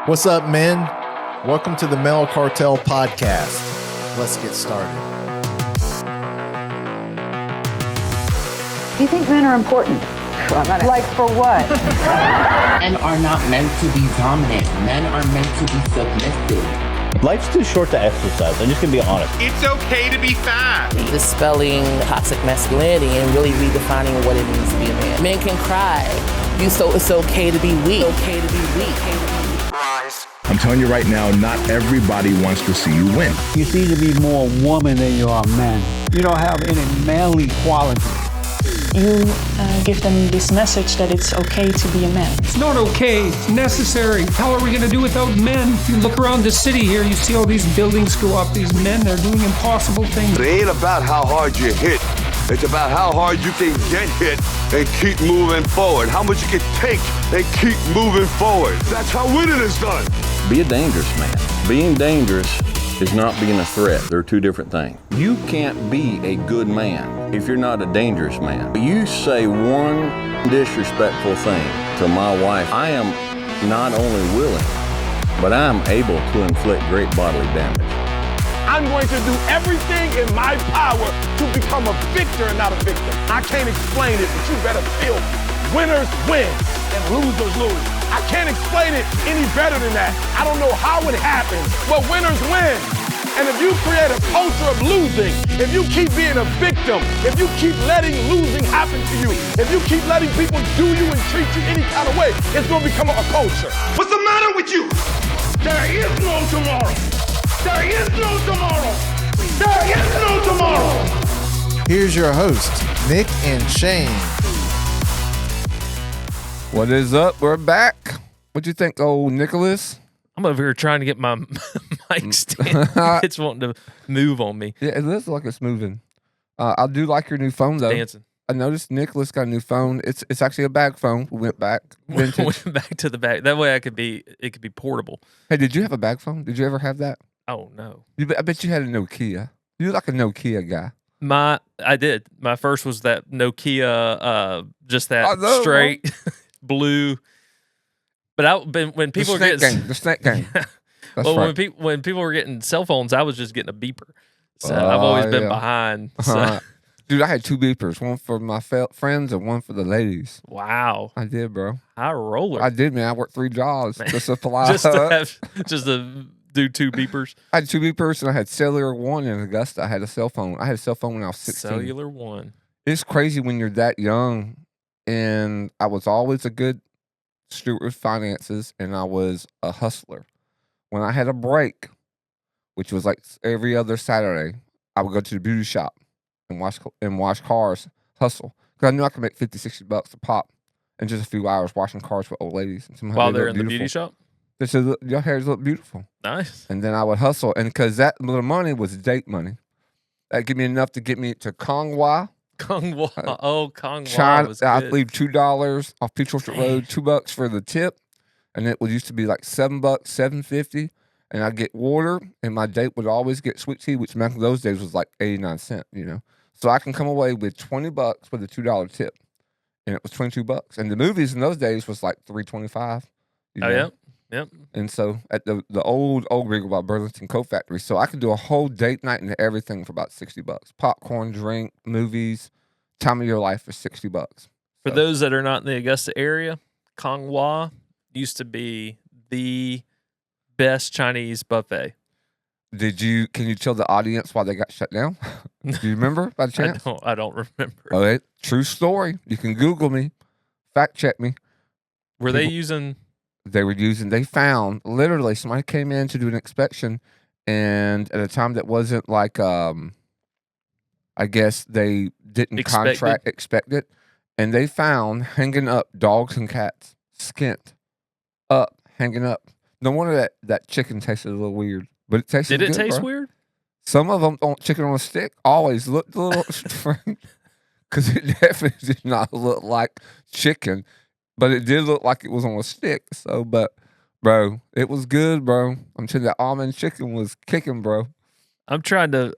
What's up, men? Welcome to the Male Cartel podcast. Let's get started. Do you think men are important? Like for what? Men are not meant to be dominant. Men are meant to be submissive. Life's too short to exercise. I'm just gonna be honest. It's okay to be fat. Dispelling toxic masculinity and really redefining what it means to be a man. Men can cry. So it's okay to be weak. It's okay to be weak. I'm telling you right now, not everybody wants to see you win. You seem to be more woman than you are man. You don't have any manly qualities. You give them this message that it's okay to be a man. It's not okay, it's necessary. How are we going to do without men? You look around the city here, you see all these buildings go up, these men, they're doing impossible things. It ain't about how hard you hit. It's about how hard you can get hit and keep moving forward. How much you can take and keep moving forward. That's how winning is done. Be a dangerous man. Being dangerous is not being a threat. They're two different things. You can't be a good man if you're not a dangerous man. You say one disrespectful thing to my wife, I am not only willing, but I'm able to inflict great bodily damage. I'm going to do everything in my power to become a victor and not a victim. I can't explain it, but you better feel me. Winners win and losers lose. I can't explain it any better than that. I don't know how it happens, but winners win. And if you create a culture of losing, if you keep being a victim, if you keep letting losing happen to you, if you keep letting people do you and treat you any kind of way, it's going to become a culture. What's the matter with you? There is no tomorrow. There is no tomorrow. There is no tomorrow. Here's your host, Nick and Shane. What is up? We're back. What you think, old Nicholas? I'm over here trying to get my mic stand. It's wanting to move on me. Yeah, it looks like it's moving. I do like your new phone, though. Dancing. I noticed Nicholas got a new phone. It's actually a bag phone. We went back. Vintage. Went back to the back. That way it could be portable. Hey, did you have a bag phone? Did you ever have that? Oh, no. I bet you had a Nokia. You're like a Nokia guy. I did. My first was that Nokia, just that straight blue. But when people were getting the snake game. Well, right. when people were getting cell phones, I was just getting a beeper. So I've always been behind. So. Dude, I had two beepers, one for my friends and one for the ladies. Wow, I did, bro. High roller. I did, man. I worked 3 jobs to supply. just to do 2 beepers. I had 2 beepers and I had Cellular One in Augusta. I had a cell phone. I had a cell phone when I was 16. Cellular One. It's crazy when you're that young, and I was always a good steward with finances, and I was a hustler. When I had a break, which was like every other Saturday, I would go to the beauty shop and wash cars, hustle. Because I knew I could make $50-$60 a pop in just a few hours washing cars for old ladies. And while they're in the beauty shop? They said, your hairs look beautiful. Nice. And then I would hustle. And because that little money was date money. That gave me enough to get me to Kongwa. Kongwa. Kongwa China, was good. I'd leave $2 off Peach Orchard Road, $2 for the tip. And it used to be like $7, $7.50. And I'd get water, and my date would always get sweet tea, which back in those days was like 89 cents, you know. So I can come away with $20 with a $2 tip. And it was $22. And the movies in those days was like $3.25. Oh, yeah. Yep. And so at the old Regal by Burlington Coat Factory, so I could do a whole date night and everything for about $60. Popcorn, drink, movies, time of your life for $60. For those that are not in the Augusta area, Kongwa used to be the best Chinese buffet. Can you tell the audience why they got shut down? Do you remember by chance? I don't remember. Okay, true story. You can Google me, fact check me. Were they using? They found literally somebody came in to do an inspection, and at a time that wasn't like I guess they didn't expect it, and they found hanging up dogs and cats, skint up, hanging up. No wonder that chicken tasted a little weird. But it tasted good. Did it taste bro. Weird? Some of them on chicken on a stick always looked a little strange because it definitely did not look like chicken, but it did look like it was on a stick. So, but bro, it was good, bro. I'm telling you, that almond chicken was kicking, bro. I'm trying to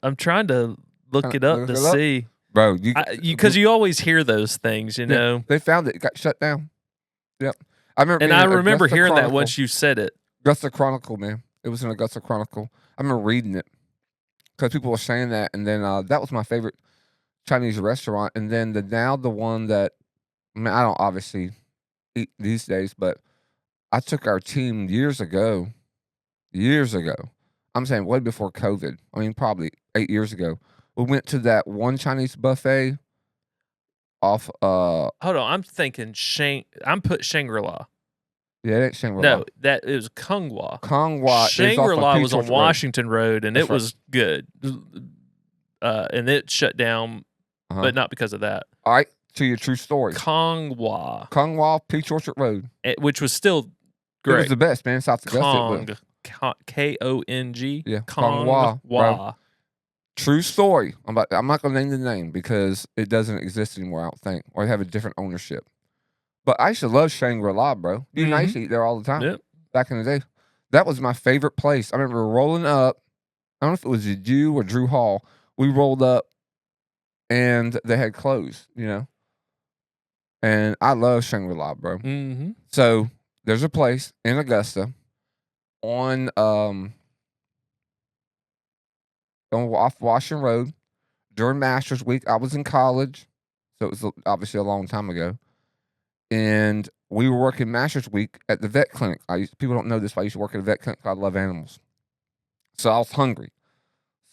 look it up to see, bro. Because you always hear those things, you know. They found it got shut down. Yep. I remember, and I reading remember Augusta hearing that Chronicle. once you said it. Augusta Chronicle, man. It was in Augusta Chronicle. I remember reading it because people were saying that, and then that was my favorite Chinese restaurant. And then the one that, I mean, I don't obviously eat these days, but I took our team years ago. I'm saying way before COVID. I mean, probably 8 years ago. We went to that one Chinese buffet off. Hold on, I'm thinking I'm put Shangri-La. Yeah, it ain't Shangri-La. No, that it was Konghua. Konghua. Shangri-La was on Road. Washington Road, and That's it was good. And it shut down, but not because of that. All right, to your true story. Konghua, Peach Orchard Road, which was still great. It was the best, man. South Augusta. Kong. Yeah, Konghua. True story. I'm not going to name the name because it doesn't exist anymore, I don't think, or they have a different ownership. But I used to love Shangri-La, bro. You and I used to eat there all the time. Yep. Back in the day. That was my favorite place. I remember rolling up. I don't know if it was you or Drew Hall. We rolled up and they had closed, you know. And I love Shangri-La, bro. Mm-hmm. So there's a place in Augusta on off Washington Road during Masters Week. I was in college, so it was obviously a long time ago. And we were working Masters Week at the vet clinic. People don't know this, but I used to work at a vet clinic. I love animals. So I was hungry.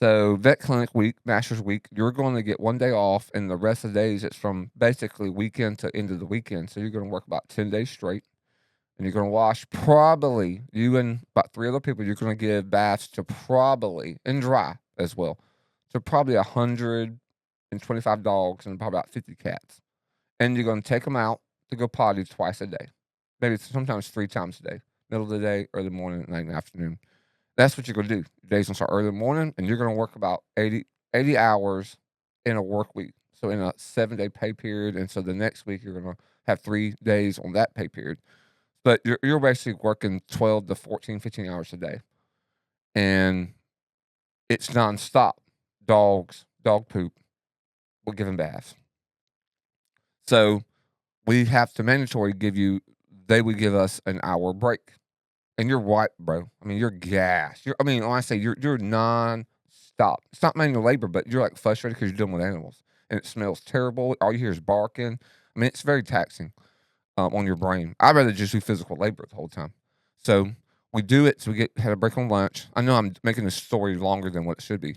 So vet clinic week, Masters Week, you're going to get 1 day off, and the rest of the days, it's from basically weekend to end of the weekend. So you're going to work about 10 days straight, and you're going to wash probably, you and about 3 other people, you're going to give baths to probably, and dry as well, to probably 125 dogs and probably about 50 cats. And you're going to take them out to go potty twice a day, maybe sometimes 3 times a day, middle of the day, early morning, night, and afternoon. That's what you're going to do. Your day's going to start early in the morning, and you're going to work about 80 hours in a work week. So in a 7-day pay period, and so the next week you're going to have 3 days on that pay period. But you're basically working 12 to 14, 15 hours a day. And it's nonstop. Dogs, dog poop, we're giving baths. So we have to mandatory they would give us an hour break. And you're white, bro. I mean, you're gassed. When I say you're non-stop. It's not manual labor, but you're like frustrated because you're dealing with animals. And it smells terrible. All you hear is barking. I mean, it's very taxing on your brain. I'd rather just do physical labor the whole time. So we do it. So we had a break on lunch. I know I'm making this story longer than what it should be.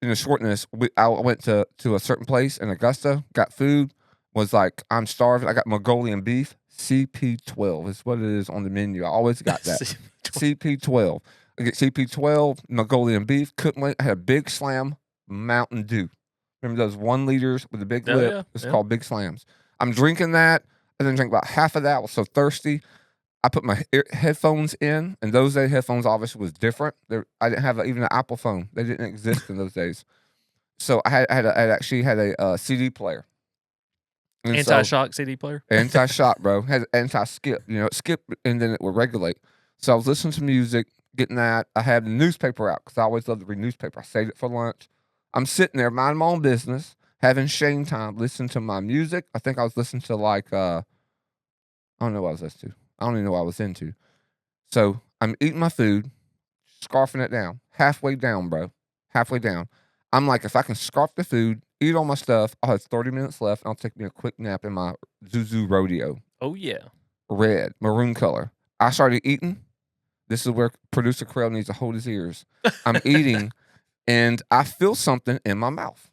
In the shortness, I went to a certain place in Augusta, got food, was like, I'm starving. I got Mongolian beef. CP12 is what it is on the menu. I always got that. CP12. I get CP12, Mongolian beef. Couldn't wait. I had a big slam Mountain Dew. Remember those 1 liters with a big lip? Yeah, It's called Big Slams. I'm drinking that. I didn't drink about half of that. I was so thirsty. I put my headphones in, and those days headphones obviously was different. I didn't have even an Apple phone. They didn't exist in those days. So I actually had a CD player. And anti-shock CD player? Anti-shock, bro. Had anti-skip. Skip, and then it would regulate. So I was listening to music, getting that. I had the newspaper out because I always loved to read newspaper. I saved it for lunch. I'm sitting there, minding my own business, having Shane time, listening to my music. I think I was listening to I don't know what I was listening to. I don't even know what I was into. So I'm eating my food, scarfing it down. Halfway down, bro. Halfway down. I'm like, if I can scarf the food, eat all my stuff, I'll have 30 minutes left, and I'll take me a quick nap in my Zuzu Rodeo. Oh, yeah. Red, maroon color. I started eating. This is where producer Krell needs to hold his ears. I'm eating, and I feel something in my mouth.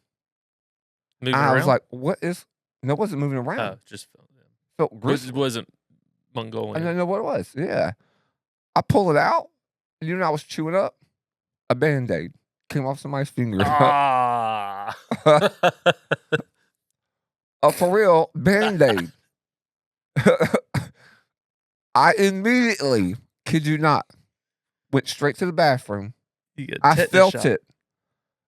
Moving around? I was like, what is... No, it wasn't moving around. Oh, just felt gristly. It wasn't Mongolian. I didn't know what it was. Yeah. I pull it out, and you know I was chewing up? A Band-Aid. Came off somebody's finger. Ah. For real, Band-Aid. I immediately, kid you not, went straight to the bathroom. I felt it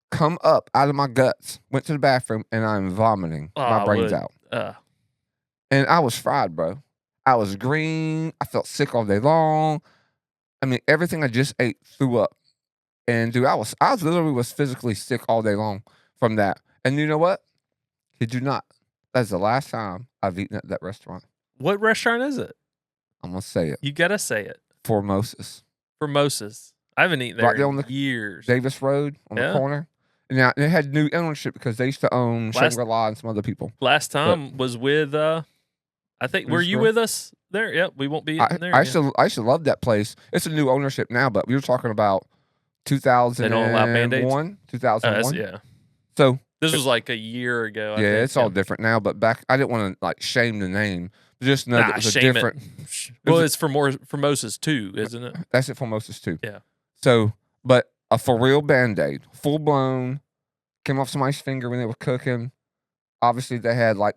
come up out of my guts. Went to the bathroom, and I'm vomiting my brains out. And I was fried, bro. I was green. I felt sick all day long. I mean, everything I just ate threw up. And dude, I literally physically sick all day long from that. And you know what? Kid you not, that's the last time I've eaten at that restaurant. What restaurant is it? I'm gonna say it. You gotta say it. Formosa's. Formosa's. I haven't eaten there Right there in on the years. Davis Road on the corner. And now they had new ownership because they used to own Shangri-La and some other people. Last time was with I think were you with us there? Yep, we won't be in there. I used to love that place. It's a new ownership now, but we were talking about 2001, 2001. Yeah. So this was like a year ago. I think. It's all different now. But back, I didn't want to like shame the name. Just know that it was a different. Well, it's for Formosa's too, isn't it? That's it, Formosa's too. Yeah. So, but a for real Band-Aid, full blown, came off somebody's finger when they were cooking. Obviously, they had like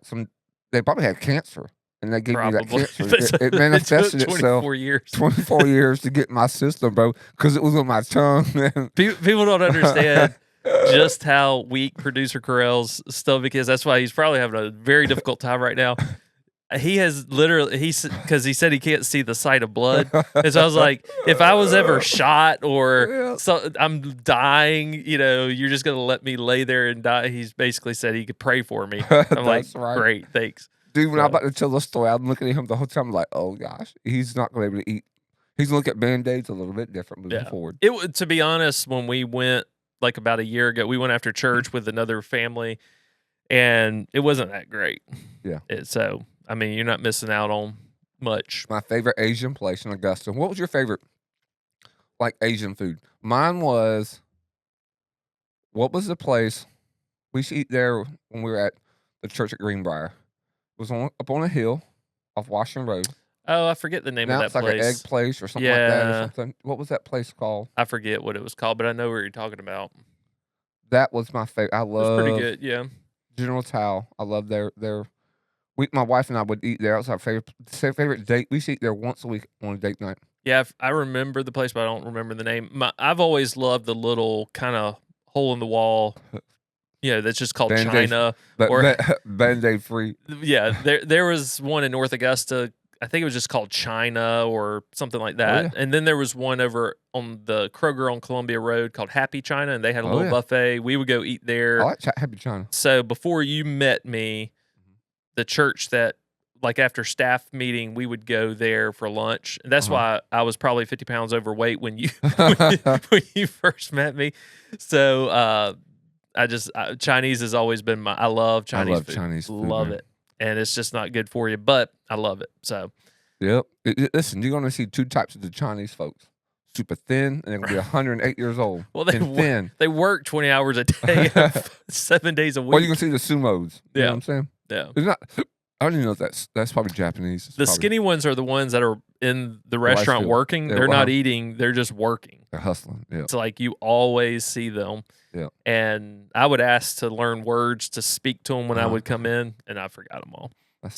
they probably had cancer. And they gave me that cancer. It manifested itself 24 years to get in my system, bro, because it was on my tongue. People don't understand just how weak producer Carell's stomach is. That's why he's probably having a very difficult time right now. He has literally, because he said he can't see the sight of blood. And so I was like, if I was ever shot or I'm dying, you're just going to let me lay there and die. He's basically said he could pray for me. I'm like, great, thanks. Dude, when I'm about to tell the story, I'm looking at him the whole time like, oh gosh, he's not going to be able to eat. He's going to look at Band-Aids a little bit different moving forward. To be honest, when we went like about a year ago, we went after church with another family and it wasn't that great. Yeah. So, I mean, you're not missing out on much. My favorite Asian place in Augusta. What was your favorite like Asian food? Mine was, what was the place we used to eat there when we were at the church at Greenbrier? It was up on a hill off Washington Road. Oh, I forget the name of that it's like place. An egg place or something like that or something. What was that place called? I forget what it was called, but I know what you're talking about. That was my favorite. I love. It was pretty good, yeah. General Tao. I love their. My wife and I would eat there. That was our favorite date. We used to eat there once a week on a date night. Yeah, I remember the place, but I don't remember the name. I've always loved the little kind of hole in the wall. That's just called Band-Aid, China. Band-Aid free. Yeah, there was one in North Augusta. I think it was just called China or something like that. Yeah. And then there was one over on the Kroger on Columbia Road called Happy China, and they had a little buffet. We would go eat there. I like Happy China. So before you met me, the church that, like after staff meeting, we would go there for lunch. And that's why I was probably 50 pounds overweight when you when you first met me. So Chinese has always been I love Chinese food. Chinese food. Love it. And it's just not good for you, but I love it. So, yep. Listen, you're going to see two types of the Chinese folks: super thin, and they're going to be 108 years old. Well, thin. They work 20 hours a day, 7 days a week. Or you can see the sumos. You know what I'm saying? Yeah. It's not. I don't even know if that's probably Japanese. The skinny ones are the ones that are in the restaurant working. They're not eating. They're just working. They're hustling. Yeah. It's like you always see them. Yeah. And I would ask to learn words to speak to them when I would come in, and I forgot them all.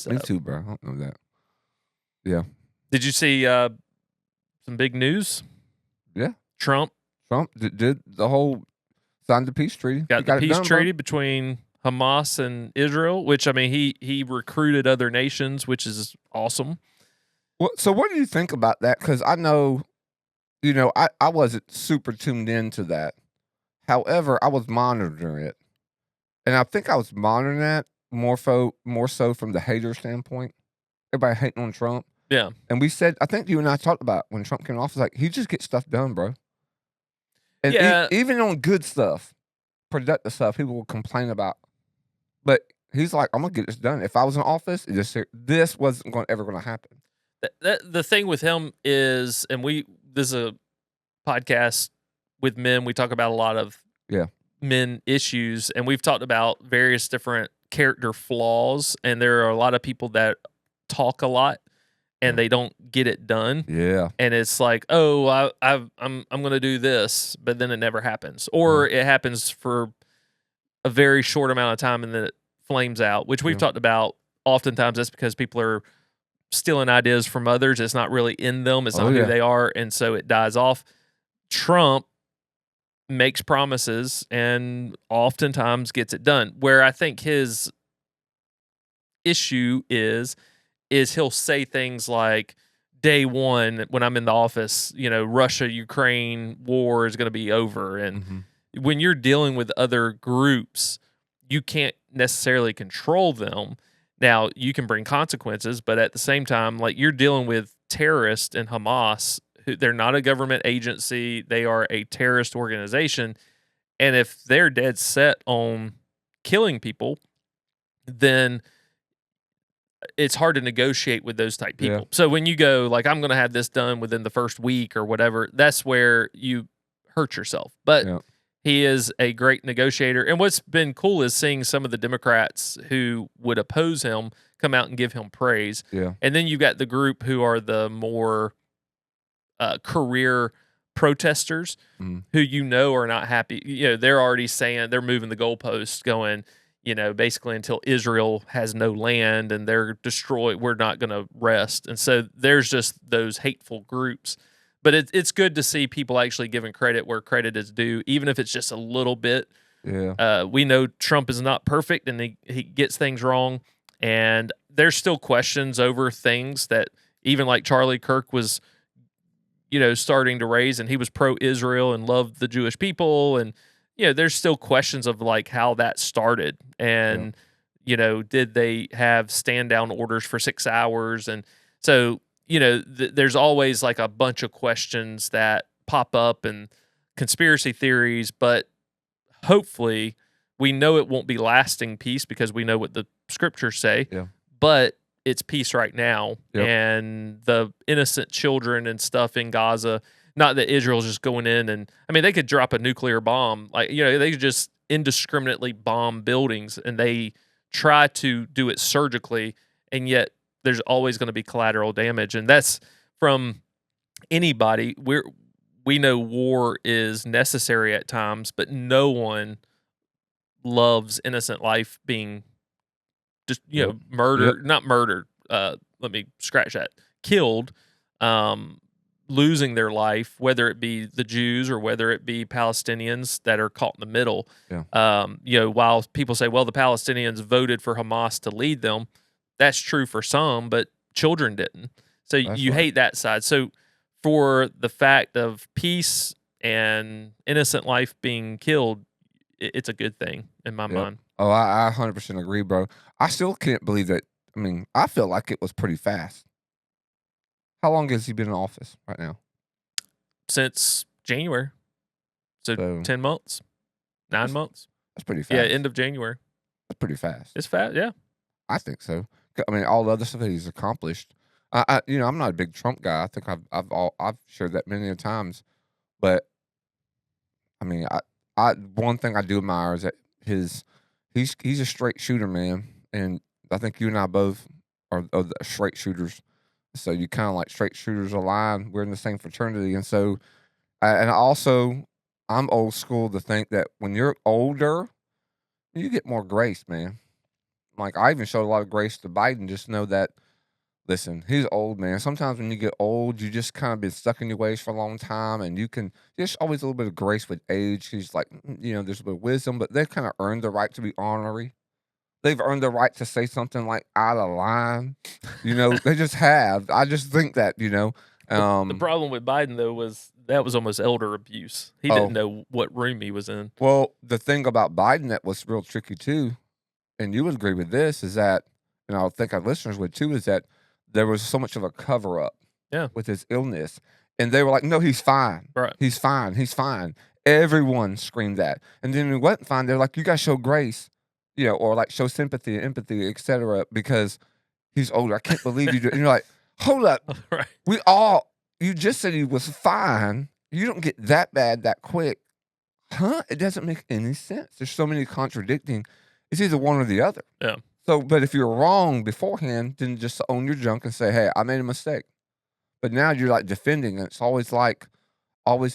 Me too, bro. I don't know that. Yeah. Did you see some big news? Yeah. Trump did the whole signed the peace treaty. Got the peace treaty between Hamas and Israel, which, I mean, he recruited other nations, which is awesome. Well, so what do you think about that? Because I know, I wasn't super tuned into that. However, I was monitoring it. And I think I was monitoring that more so from the hater standpoint. Everybody hating on Trump. Yeah. And we said, I think you and I talked about when Trump came off, like, he just gets stuff done, bro. And even on good stuff, productive stuff, people will complain about. But he's like, I'm going to get this done. If I was in office, this wasn't ever going to happen. The thing with him is, and this is a podcast with men, we talk about a lot of men issues, and we've talked about various different character flaws, and there are a lot of people that talk a lot and they don't get it done. Yeah. And it's like, oh, I'm going to do this, but then it never happens. Or it happens for a very short amount of time and then it flames out, which we've talked about. Oftentimes that's because people are stealing ideas from others. It's not really in them. It's not who they are. And so it dies off. Trump makes promises and oftentimes gets it done. Where I think his issue is he'll say things like, day one, when I'm in the office, Russia-Ukraine war is going to be over. And when you're dealing with other groups, you can't necessarily control them. Now, you can bring consequences, but at the same time, like, you're dealing with terrorists in Hamas. They're not a government agency. They are a terrorist organization. And if they're dead set on killing people, then it's hard to negotiate with those type people. Yeah. So when you go like, I'm going to have this done within the first week or whatever, that's where you hurt yourself. But he is a great negotiator. And what's been cool is seeing some of the Democrats who would oppose him come out and give him praise. Yeah. And then you've got the group who are the more career protesters who are not happy. They're already saying, they're moving the goalposts, going, basically until Israel has no land and they're destroyed, we're not going to rest. And so there's just those hateful groups. But it's good to see people actually giving credit where credit is due, even if it's just a little bit. Yeah. We know Trump is not perfect and he gets things wrong. And there's still questions over things that even like Charlie Kirk was, starting to raise, and he was pro-Israel and loved the Jewish people. And, there's still questions of like how that started. And, did they have stand down orders for 6 hours? And so, there's always like a bunch of questions that pop up and conspiracy theories, but hopefully we know it won't be lasting peace because we know what the scriptures say, but it's peace right now. And the innocent children and stuff in Gaza, not that Israel's just going in and, they could drop a nuclear bomb. Like, they could just indiscriminately bomb buildings and they try to do it surgically, and yet there's always going to be collateral damage. And that's from anybody. We know war is necessary at times, but no one loves innocent life being just, murdered, not murdered. Let me scratch that. Killed, losing their life, whether it be the Jews or whether it be Palestinians that are caught in the middle. While people say, well, the Palestinians voted for Hamas to lead them, that's true for some, but children didn't. So that's you hate that side. So for the fact of peace and innocent life being killed, it's a good thing in my mind. Oh, I 100% agree, bro. I still can't believe that. I feel like it was pretty fast. How long has he been in office right now? Since January. So 10 months, 9 months. That's pretty fast. Yeah, end of January. That's pretty fast. It's fast, yeah. I think so. All the other stuff that he's accomplished. I'm not a big Trump guy. I think I've shared that many times, but one thing I do admire is that he's a straight shooter, man, and I think you and I both are the straight shooters. So you kind of like straight shooters align. We're in the same fraternity, and so and also I'm old school to think that when you're older, you get more grace, man. Like, I even showed a lot of grace to Biden. Just know that, listen, he's old, man. Sometimes when you get old, you just kind of been stuck in your ways for a long time, and there's always a little bit of grace with age. He's like, there's a bit of wisdom, but they've kind of earned the right to be ornery. They've earned the right to say something like out of line. They just have. I just think that, The problem with Biden, though, was that was almost elder abuse. He didn't know what room he was in. Well, the thing about Biden that was real tricky, too, and you would agree with this, is that, and I think our listeners would too, is that there was so much of a cover up with his illness. And they were like, no, he's fine. Right. He's fine. He's fine. Everyone screamed that. And then when he wasn't fine, they're like, you guys show grace, or like show sympathy, empathy, etc. because he's older. I can't believe you do. And you're like, hold up. Right. You just said he was fine. You don't get that bad that quick. Huh? It doesn't make any sense. There's so many contradicting. It's either one or the other. Yeah. So, but if you're wrong beforehand, then just own your junk and say, hey, I made a mistake. But now you're like defending it. It's always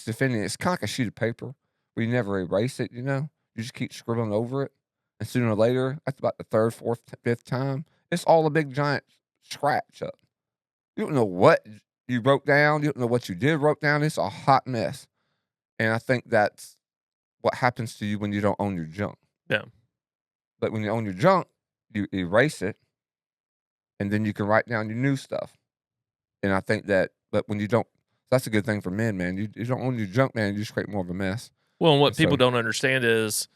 defending it. It's kind of like a sheet of paper where you never erase it, You just keep scribbling over it. And sooner or later, that's about the third, fourth, fifth time, it's all a big giant scratch up. You don't know what you wrote down. You don't know what you did wrote down. It's a hot mess. And I think that's what happens to you when you don't own your junk. Yeah. But when you own your junk, you erase it, and then you can write down your new stuff. And I think that, but when you don't, that's a good thing for men, man. You don't own your junk, man. You just create more of a mess. Well, and what people don't understand is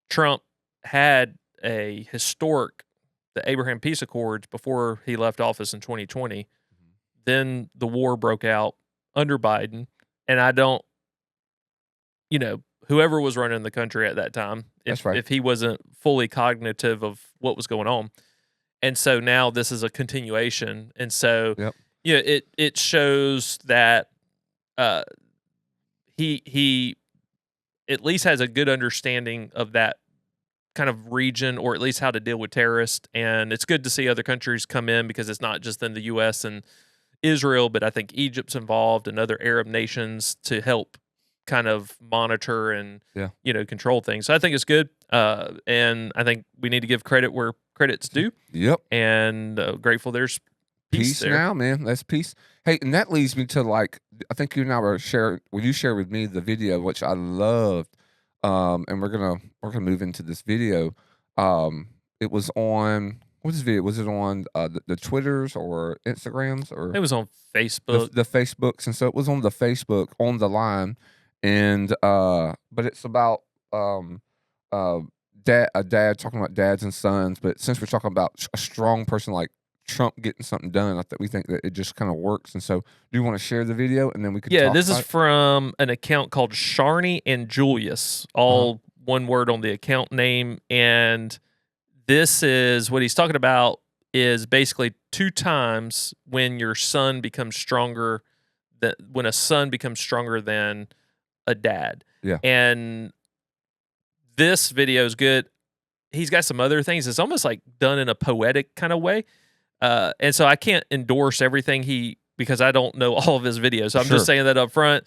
Trump had a historic, the Abraham Peace Accords before he left office in 2020 Then the war broke out under Biden, and I don't, whoever was running the country at that time, if he wasn't fully cognitive of what was going on. And so now this is a continuation. And so, it shows that he at least has a good understanding of that kind of region, or at least how to deal with terrorists. And it's good to see other countries come in, because it's not just in the U.S. and Israel, but I think Egypt's involved and other Arab nations to help kind of monitor and control things. So I think it's good, and I think we need to give credit where credit's due. Yep. And grateful there's peace there. Now, man. That's peace. Hey, and that leads me to, like, I think you and I were sharing. Well, you shared with me the video, which I loved. And we're gonna move into this video. It was on, what's this video? Was it on the Twitters or Instagrams, or it was on Facebook? The Facebooks, and so it was on the Facebook on the line, and but it's about a dad talking about dads and sons. But since we're talking about a strong person like Trump getting something done, we think that it just kind of works. And so, do you want to share the video, and then we could? Yeah, this is from an account called Sharni and Julius, all one word on the account name. And this is what he's talking about, is basically 2 times when your son becomes stronger, when a son becomes stronger than a dad. Yeah. And this video is good. He's got some other things. It's almost like done in a poetic kind of way. And so I can't endorse everything because I don't know all of his videos. So I'm just saying that up front.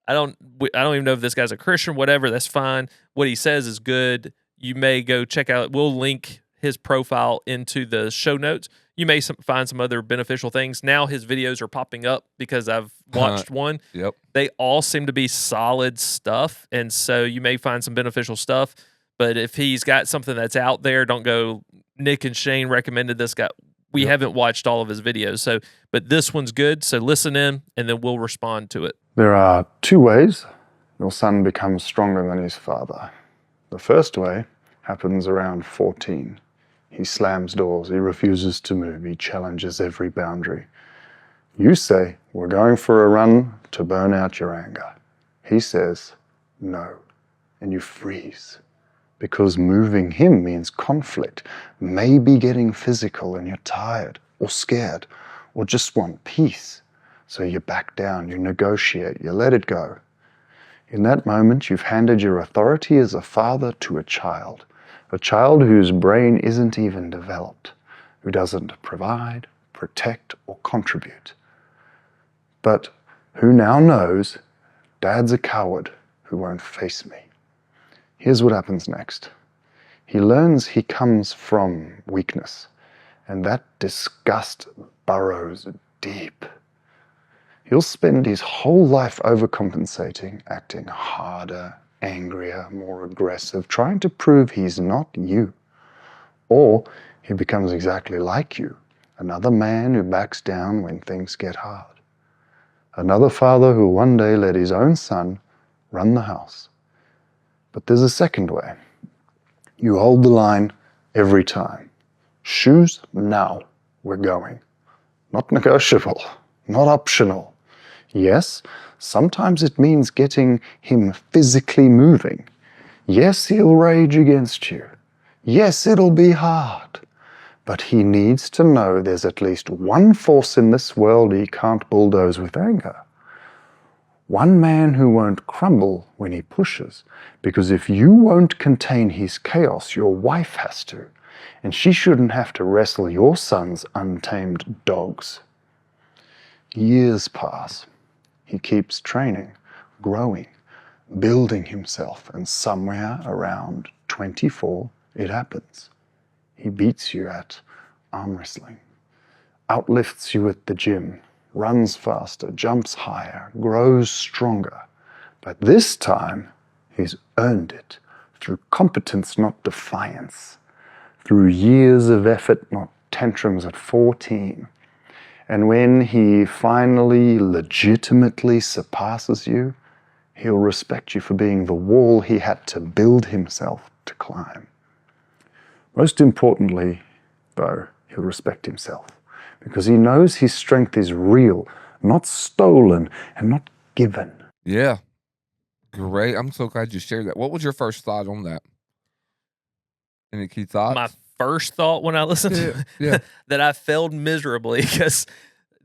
I don't even know if this guy's a Christian, whatever. That's fine. What he says is good. You may go check out. We'll link his profile into the show notes. You may find some other beneficial things. Now his videos are popping up because I've watched one. Yep. They all seem to be solid stuff. And so you may find some beneficial stuff. But if he's got something that's out there, don't go, Nick and Shane recommended this guy. We haven't watched all of his videos, but this one's good. So listen in, and then we'll respond to it. There are 2 ways your son becomes stronger than his father. The first way happens around 14. He slams doors. He refuses to move. He challenges every boundary. You say, "We're going for a run to burn out your anger." He says, "No," and you freeze. Because moving him means conflict, maybe getting physical, and you're tired or scared or just want peace. So you back down, you negotiate, you let it go. In that moment, you've handed your authority as a father to a child whose brain isn't even developed, who doesn't provide, protect, or contribute, but who now knows, Dad's a coward who won't face me. Here's what happens next. He learns he comes from weakness, and that disgust burrows deep. He'll spend his whole life overcompensating, acting harder, angrier, more aggressive, trying to prove he's not you. Or he becomes exactly like you, another man who backs down when things get hard. Another father who one day let his own son run the house. But there's a second way. You hold the line every time. Shoes now, we're going. Not negotiable, not optional. Yes, sometimes it means getting him physically moving. Yes, he'll rage against you. Yes, it'll be hard. But he needs to know there's at least one force in this world he can't bulldoze with anger. One man who won't crumble when he pushes, because if you won't contain his chaos, your wife has to, and she shouldn't have to wrestle your son's untamed dogs. Years pass. He keeps training, growing, building himself, and somewhere around 24, it happens. He beats you at arm wrestling, outlifts you at the gym, runs faster, jumps higher, grows stronger. But this time, he's earned it through competence, not defiance, through years of effort, not tantrums at 14. And when he finally legitimately surpasses you, he'll respect you for being the wall he had to build himself to climb. Most importantly, though, he'll respect himself, because he knows his strength is real, not stolen and not given. Yeah. Great. I'm so glad you shared that. What was your first thought on that? Any key thoughts? My first thought when I listened to yeah. that I failed miserably because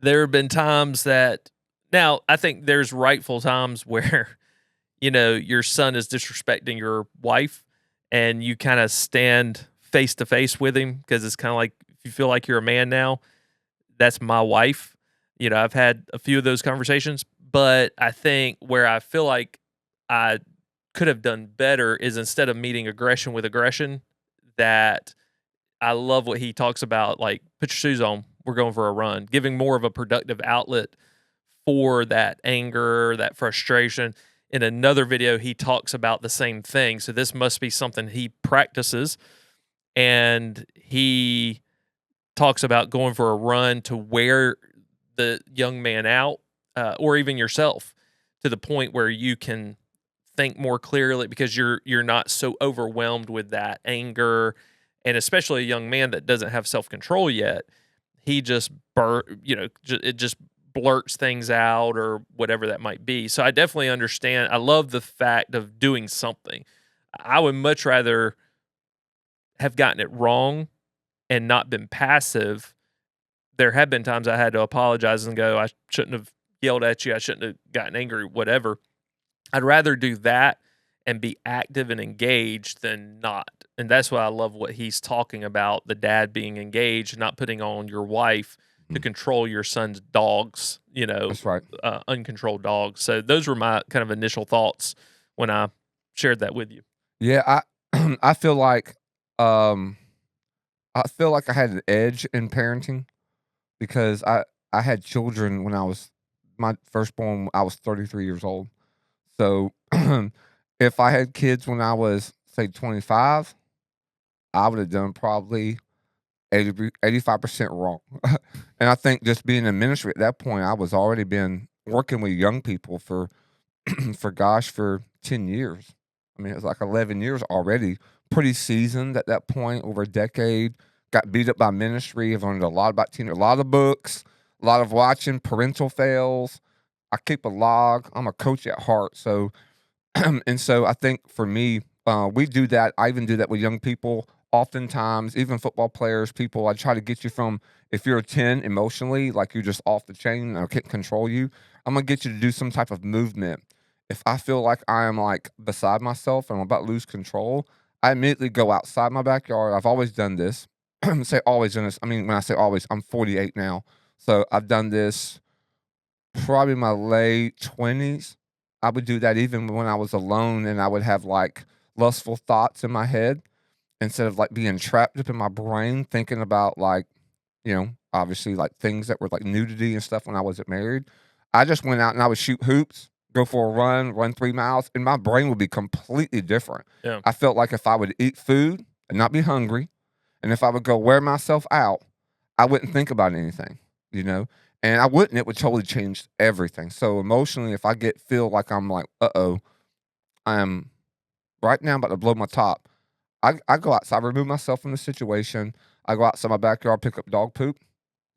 there have been times that now I think there's rightful times where, your son is disrespecting your wife and you kind of stand face to face with him because it's kind of like, if you feel like you're a man now, that's my wife. I've had a few of those conversations, but I think where I feel like I could have done better is instead of meeting aggression with aggression, that I love what he talks about, like, put your shoes on, we're going for a run, giving more of a productive outlet for that anger, that frustration. In another video, he talks about the same thing. So this must be something he practices. And he talks about going for a run to wear the young man out, or even yourself, to the point where you can think more clearly because you're not so overwhelmed with that anger. And especially a young man that doesn't have self-control yet, he just it just blurts things out or whatever that might be. So I definitely understand. I love the fact of doing something. I would much rather have gotten it wrong and not been passive. There have been times I had to apologize and go, I shouldn't have yelled at you, I shouldn't have gotten angry, whatever. I'd rather do that and be active and engaged than not. And that's why I love what he's talking about, the dad being engaged, not putting on your wife to control your son's dogs, That's right. Uncontrolled dogs. So those were my kind of initial thoughts when I shared that with you. Yeah, I feel like I had an edge in parenting because I had children when my firstborn, I was 33 years old. So if I had kids when I was, say, 25, I would have done probably 85% wrong. And I think just being in ministry at that point, I was already been working with young people for 10 years. I mean, it was like 11 years already. Pretty seasoned at that point, over a decade. Got beat up by ministry. I've learned a lot about teenagers, a lot of books, a lot of watching, parental fails. I keep a log. I'm a coach at heart. So, and so I think for me, we do that. I even do that with young people. Oftentimes, even football players, people, I try to get you from, if you're a 10 emotionally, like you're just off the chain, I can't control you, I'm going to get you to do some type of movement. If I feel like I am like beside myself and I'm about to lose control, I immediately go outside my backyard. I've always done this. Say always done this. I mean, when I say always, I'm 48 now. So I've done this probably in my late 20s. I would do that even when I was alone and I would have like lustful thoughts in my head. Instead of like being trapped up in my brain thinking about like, obviously like things that were like nudity and stuff when I wasn't married, I just went out and I would shoot hoops, go for a run 3 miles, and my brain would be completely different. Yeah. I felt like if I would eat food and not be hungry, and if I would go wear myself out, I wouldn't think about anything, and I wouldn't, it would totally change everything. So emotionally, if I feel like I'm like, I'm right now about to blow my top, I go outside, I remove myself from the situation. I go outside my backyard, pick up dog poop,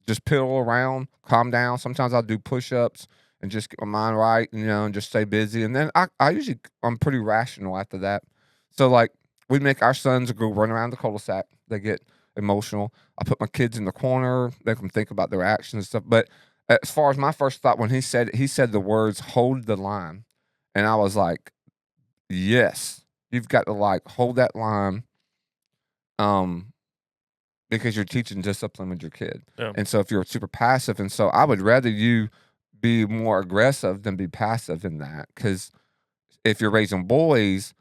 just piddle around, calm down. Sometimes I'll do push-ups and just get my mind right, and just stay busy. And then I'm pretty rational after that. So like we make our sons go run around the cul-de-sac. They get emotional. I put my kids in the corner, make them think about their actions and stuff. But as far as my first thought, when he said the words, hold the line. And I was like, yes. You've got to like hold that line, because you're teaching discipline with your kid. Yeah. And so if you're super passive, and so I would rather you be more aggressive than be passive in that. Because if you're raising boys,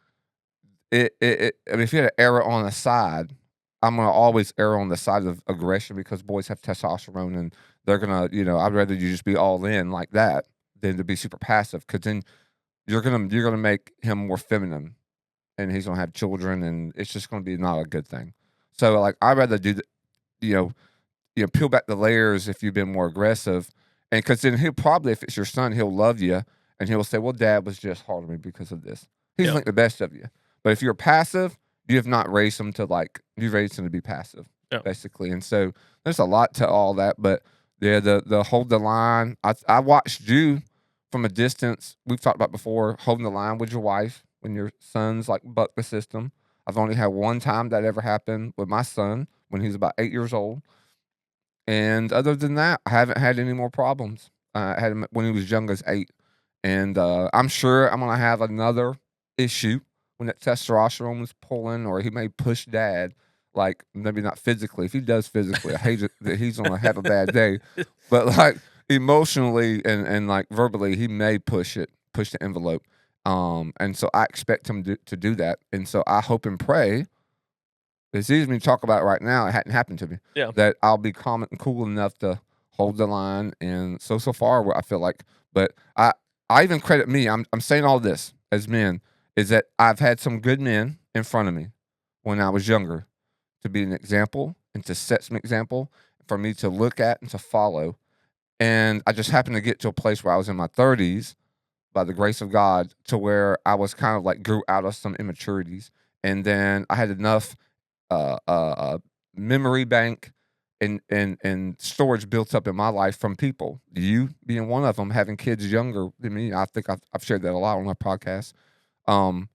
I mean, if you had an error on the side, I'm gonna always err on the side of aggression because boys have testosterone and they're gonna, I'd rather you just be all in like that than to be super passive. Because then you're gonna make him more feminine. And he's gonna have children, and it's just gonna be not a good thing. So, like, I'd rather do peel back the layers if you've been more aggressive, and because then he'll probably, if it's your son, he'll love you, and he'll say, "Well, Dad was just hard on me because of this." He's like the best of you. But if you're passive, you have not raised him to you raised him to be passive, basically. And so there's a lot to all that, but Yeah, the hold the line. I watched you from a distance. We've talked about before, holding the line with your wife when your son's like bucked the system. I've only had one time that ever happened with my son when he was about 8 years old. And other than that, I haven't had any more problems. I had him when he was young as 8. And I'm sure I'm going to have another issue when that testosterone was pulling, or he may push dad. Like, maybe not physically. If he does physically, I hate it that he's going to have a bad day. But, like, emotionally and like, verbally, he may push the envelope. And so I expect him to do that. And so I hope and pray, it's easy for me to talk about it right now. It hadn't happened to me. Yeah. That I'll be calm and cool enough to hold the line. And so far, I feel like, but I even credit me. I'm saying all this as men, is that I've had some good men in front of me when I was younger to be an example and to set some example for me to look at and to follow. And I just happened to get to a place where I was in my 30s by the grace of God to where I was kind of like grew out of some immaturities. And then I had enough memory bank and storage built up in my life from people. You being one of them, having kids younger than me. I think I've shared that a lot on my podcast. And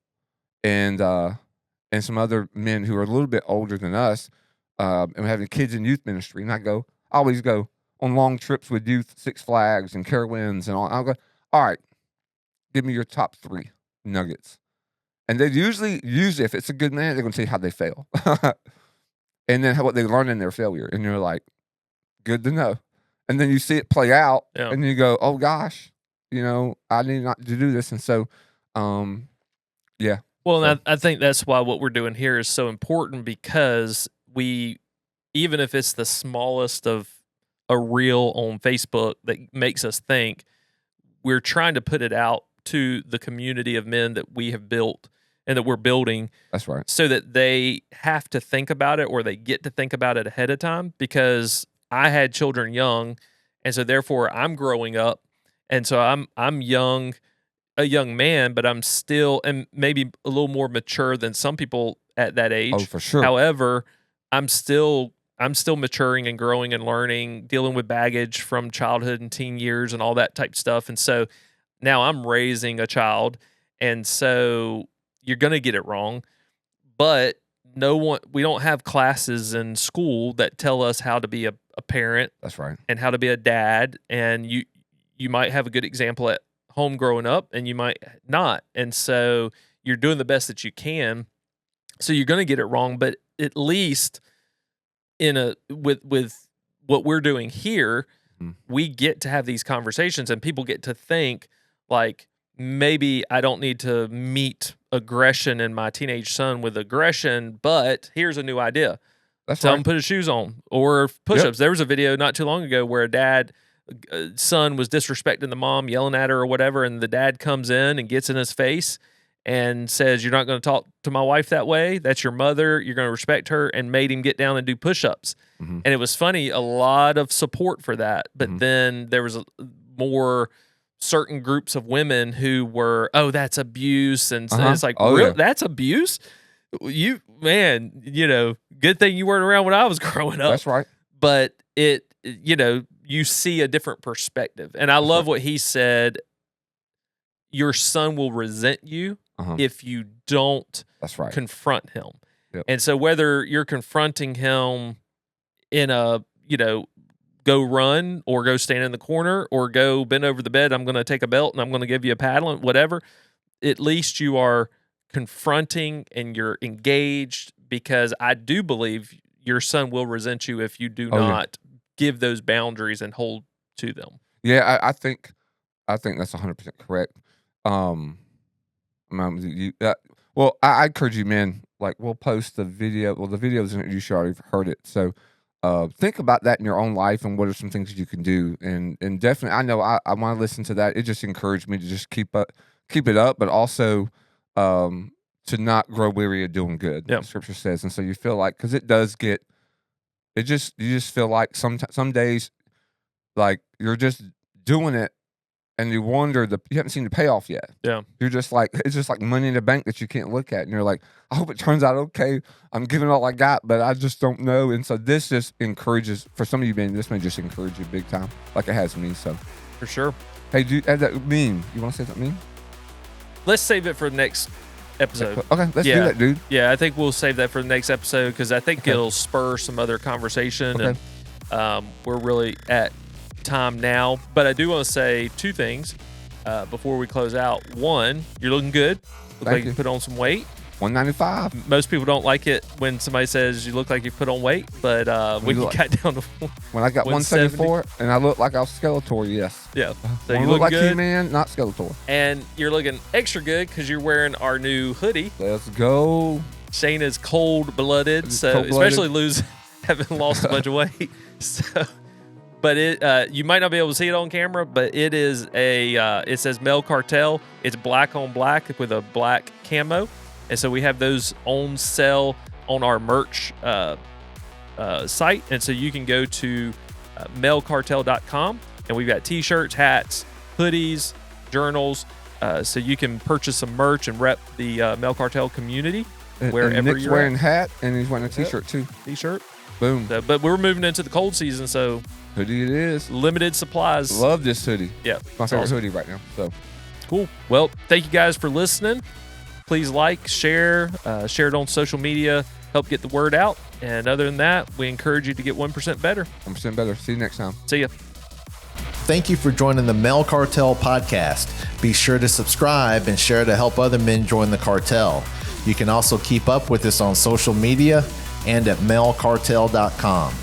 some other men who are a little bit older than us, and having kids in youth ministry. And I always go on long trips with youth, Six Flags and Carowinds and all. I'll go, all right, give me your top 3 nuggets. And they usually, if it's a good man, they're going to tell you how they fail. And then what they learn in their failure. And you're like, good to know. And then you see it play out, and you go, oh, gosh, I need not to do this. And so, yeah. Well, and I think that's why what we're doing here is so important, because even if it's the smallest of a reel on Facebook that makes us think, we're trying to put it out to the community of men that we have built and that we're building. That's right. So that they have to think about it, or they get to think about it ahead of time, because I had children young, and so therefore I'm growing up, and so I'm young, a young man, but I'm still, and maybe a little more mature than some people at that age. Oh, for sure. However, I'm still maturing and growing and learning, dealing with baggage from childhood and teen years and all that type stuff. And so now I'm raising a child, and so you're going to get it wrong, but we don't have classes in school that tell us how to be a parent. That's right. And how to be a dad. And you might have a good example at home growing up, and you might not. And so you're doing the best that you can. So you're going to get it wrong, but at least with what we're doing here, we get to have these conversations, and people get to think like, maybe I don't need to meet aggression in my teenage son with aggression, but here's a new idea. Tell him to put his shoes on, or push-ups. Yep. There was a video not too long ago where son was disrespecting the mom, yelling at her or whatever, and the dad comes in and gets in his face and says, you're not going to talk to my wife that way. That's your mother. You're going to respect her, and made him get down and do push-ups. Mm-hmm. And it was funny, a lot of support for that. But then there was more certain groups of women who were, oh, that's abuse. And so it's like, that's abuse? Good thing you weren't around when I was growing up. That's right. But you see a different perspective. And I love what he said. Your son will resent you if you don't confront him. Yep. And so whether you're confronting him in a, go run, or go stand in the corner, or go bend over the bed, I'm going to take a belt and I'm going to give you a paddle, whatever, at least you are confronting and you're engaged, because I do believe your son will resent you if you do not give those boundaries and hold to them. Yeah, I think that's 100% correct. I encourage you, men, like, we'll post the video. Well, the videos, you should already have heard it. So think about that in your own life, and what are some things you can do. And definitely, I know I want to listen to that. It just encouraged me to just keep it up, but also to not grow weary of doing good. Yep. The scripture says. And so you feel like, because you just feel like some days, like, you're just doing it, and you wonder you haven't seen the payoff yet. Yeah. You're just like, it's just like money in the bank that you can't look at. And you're like, I hope it turns out okay. I'm giving all I got, but I just don't know. And so this just encourages, for some of you, man, this may just encourage you big time, like it has me. So For sure. Hey, dude, add that meme. You want to say that meme? Let's save it for the next episode. Okay, let's do that, dude. Yeah, I think we'll save that for the next episode because I think it'll spur some other conversation. Okay. And we're really at time now. But I do want to say two things before we close out. One, you're looking good. Look like you put on some weight. 195. Most people don't like it when somebody says you look like you put on weight, but when you got down to when I got 174 and I look like I was Skeletor, yes. Yeah. So you look like He-Man, not Skeletor. And you're looking extra good because you're wearing our new hoodie. Let's go. Shane is cold-blooded, so especially having lost a bunch of weight. So, but you might not be able to see it on camera, but it is it says Male Cartel. It's black on black with a black camo. And so we have those on sale on our merch site. And so you can go to malecartel.com, and we've got t-shirts, hats, hoodies, journals. So you can purchase some merch and rep the Male Cartel community wherever and Nick's you're wearing at. hat, and he's wearing a t-shirt too. T-shirt. Boom. So, but we're moving into the cold season, so hoodie it is. Limited supplies. Love this hoodie. Yeah. My favorite hoodie right now. So cool. Well, thank you guys for listening. Please like, share it on social media, help get the word out. And other than that, we encourage you to get 1% better. 1% better. See you next time. See ya. Thank you for joining the Male Cartel podcast. Be sure to subscribe and share to help other men join the cartel. You can also keep up with us on social media and at malecartel.com.